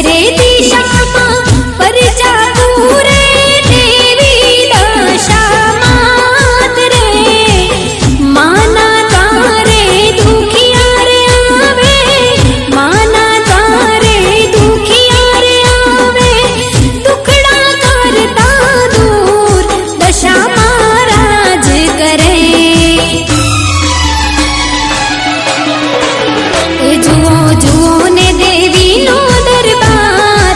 रे दिशाમાં પરજા પૂરે દેવી દશામાં રે માના તારે દુખિયા રે આવે માના તારે દુખિયા રે આવે દુખડા કરતા દૂર દશામાં રાજ કરે જુઓ જુઓ ને દેવીનો દરબાર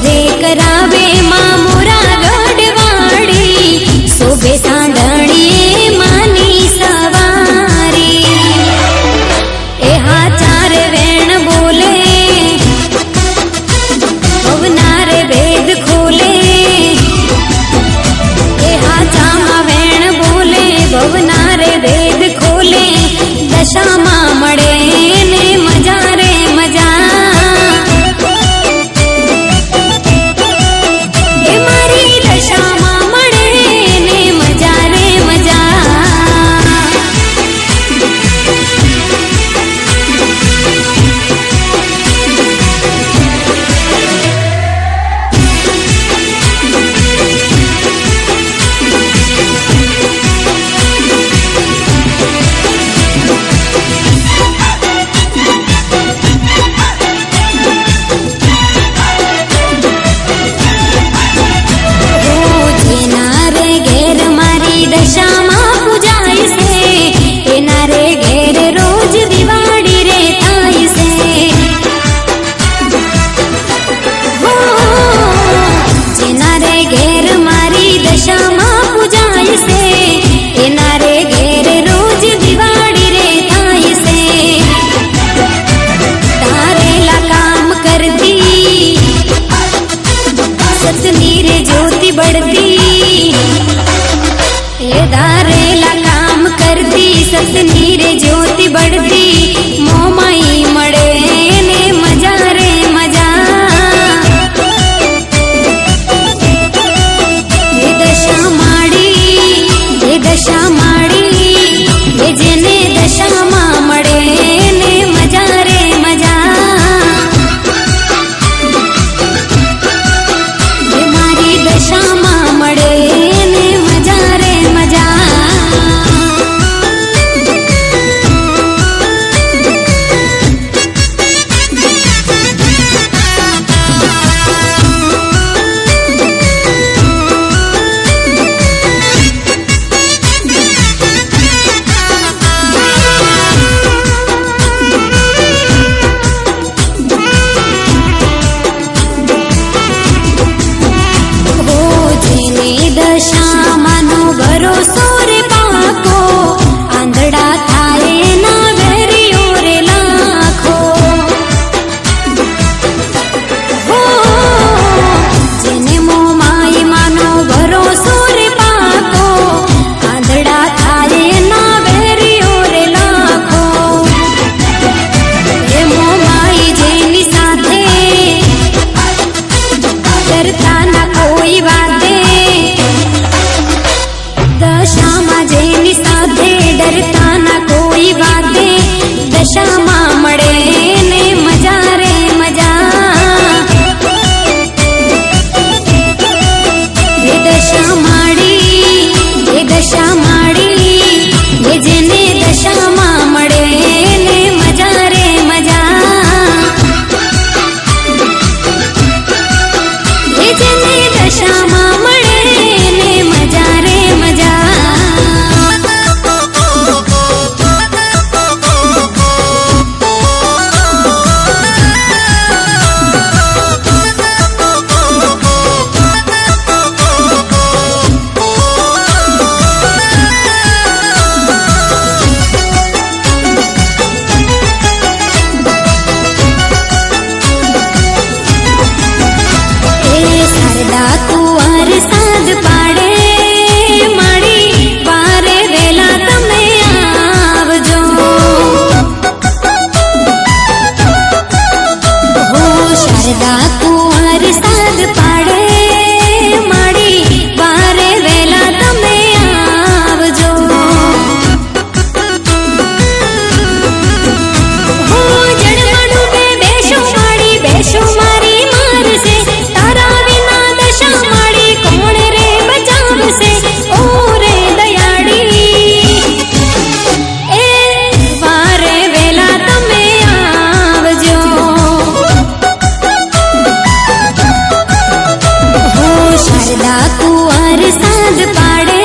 रे करावे माँ मोरा गढ़वाड़ी शोभे सांडणी मानी सवारी ए हाचार वेण बोले भवनार वेद खोले ए हाचामा वेण बोले भवनार वेद खोले दशा माँ मड़े ने मजा रे मजा बढ़ती ए दारेला काम करती सतनी रे ज्योति बढ़ती मोमाई मड़े ने मजा रे मजा ये दशा माड़ी ये जेने दशा माँ मड़े ने मजा रे मजा दशा माँ मड़े ने मजा रे मजा दशा मानो भरोसो रे पाको आंधड़ा थाए ना वेरियो रे लाखो हो जेने मोह माई मानो भरोसो रे पाको आंधड़ा थाए ना वेरियो रे लाखो ये मोह माई जेनी साथे डरता ना कोई बाते दशा माँ जेनी साथे डरता ना कोई बाते दशा माँ मड़े ने मजा रे मजा ये दशा माड़ी ये जेने दशा माँ मड़े ने मजा रे मजा ये जेने दशा माँ मड़े ने मजा रे मजा शारदा कुंवर साध पाड़े माड़ी बारे वेला तमे आवजो हो शारदा कुंवर साध पाड़े माड़ी बारे वेला तमे आवजो हो जड़मड़ू बे बेशो मारी मार से तारा विना दशा माड़ी कौन रे बचाव से ओ रे दयाड़ी ए बारे वेला तमे आवजो हो शारदा कुंवर साध पाड़े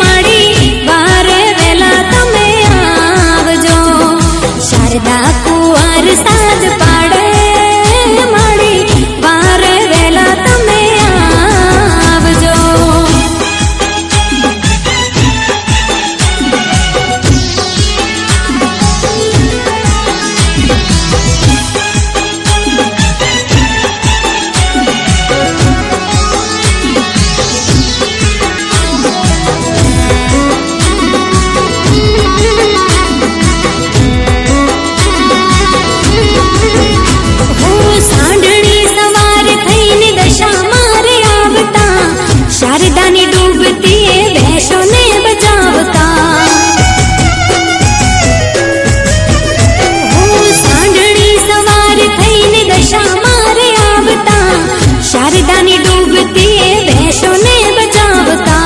माड़ी बारे वेला तमे आवजो शारदा कुंवर साध पाड़े माड़ी बारे शारदानी डूबती है भैंसों ने बचावता। सांडणी सवार थईने दशा मारे आवता। शारदानी डूबती है भैंसों ने बचावता।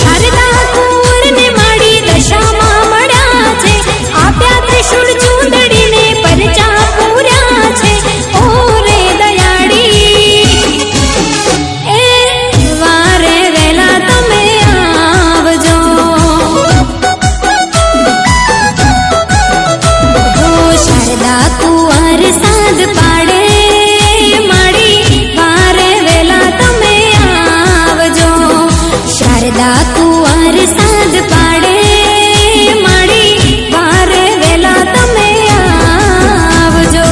शारदा कुंवर ने माड़ी दशा मां मळ्या छे। आप्या त्रिशूल चूंदड़ी ने परचा पूर्या छे। ओ रे दयाड़ी ए वारे वेला तमे आवजो। शारदा कुंवर साध पाड़े माड़ी वारे वेला तमे आवजो। शारदा कुंवर साध पाड़े माड़ी वारे वेला तमे आवजो।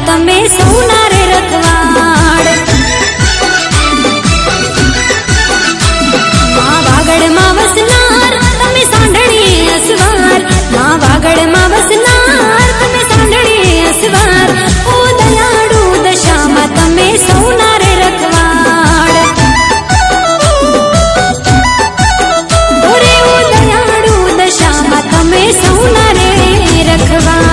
तमे सोनारे रखवाड़ मां वागड़ मां वसनार तमे सांडणी असवार। मां वागड़ मां वसनार तमे सांडणी असवार। ओ दयाड़ू दशा मां तमे सोनारे रखवाड़। ओरे ओ दयाड़ू दशा मां तमे सोनारे रखवाड़।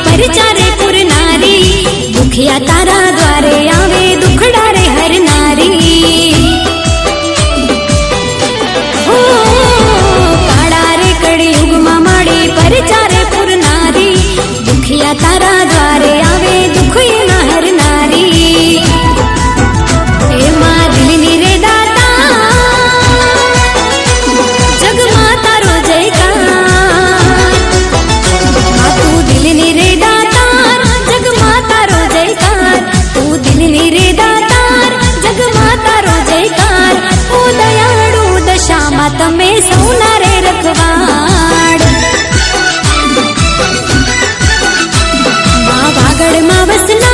परचारे पुर नारी दुखिया तारा द्वारे आवे दुखड़ा रे हर नारी। हो काड़ा रे कड़ी युग मां माड़ी परचारे पुर नारी दुखिया तारा द्वारे आवे दुखिया हर नारी। हे मां दिलनी रे दाता जग माता रो जयकार। मां तू दिलनी रे दातार जग माता रो जयकार। तू दिलनी रे दातार जग माता रो जयकार। ओ दयाड़ू दशा मां तमे सोनारे रखवाड़। मां वागड़ मां वसना